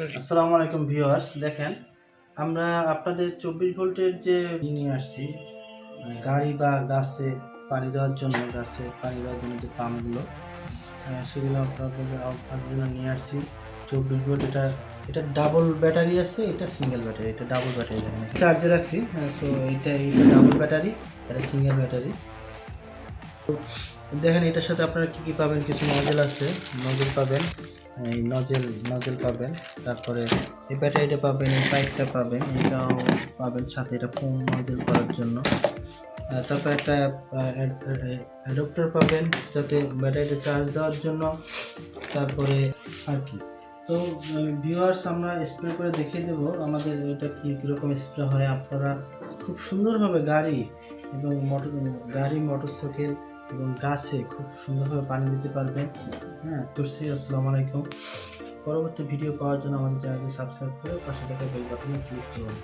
আসসালামু আলাইকুম ভিউয়ার্স, দেখেন আমরা আপনাদের 24 ভোল্টের যে নিয়ে আসছি গাড়ি বা গাছে পানি দেওয়ার জন্য যে পাম্পগুলো সেগুলো আপনাদের জন্য নিয়ে আসছি। 24 ভোল্ট, এটা ডাবল ব্যাটারি আছে, এটা সিঙ্গেল ব্যাটারি। এটা ডাবল ব্যাটারি চার্জে রাখছি। সো এটা ডাবল ব্যাটারি, এটা সিঙ্গেল ব্যাটারি। দেখেন এটার সাথে আপনারা কী কী পাবেন, কিছু নজেল আছে, নজেল পাবেন, এই নজেল পাবেন, তারপরে এই ব্যাটারিটা পাবেন, এই পাইপটা পাবেন, এটাও পাবেন সাথে, এটা ফোম নজেল করার জন্য। তারপর একটা অ্যাডাপ্টার পাবেন যাতে ব্যাটারিটা চার্জ দেওয়ার জন্য। তারপরে আর কি, তো ভিউয়ার্স আমরা স্প্রে করে দেখিয়ে দেবো আমাদের এটা কীরকম স্প্রে হয়। আপনারা খুব সুন্দরভাবে গাড়ি মোটরসাইকেল এবং গাছে খুব সুন্দরভাবে পানি দিতে পারবেন। তুলসী। আসসালামু আলাইকুম। পরবর্তী ভিডিও পাওয়ার জন্য আমাদের চ্যানেলটি সাবস্ক্রাইব করে পাশে থাকা বেল বাটনে ক্লিক করুন।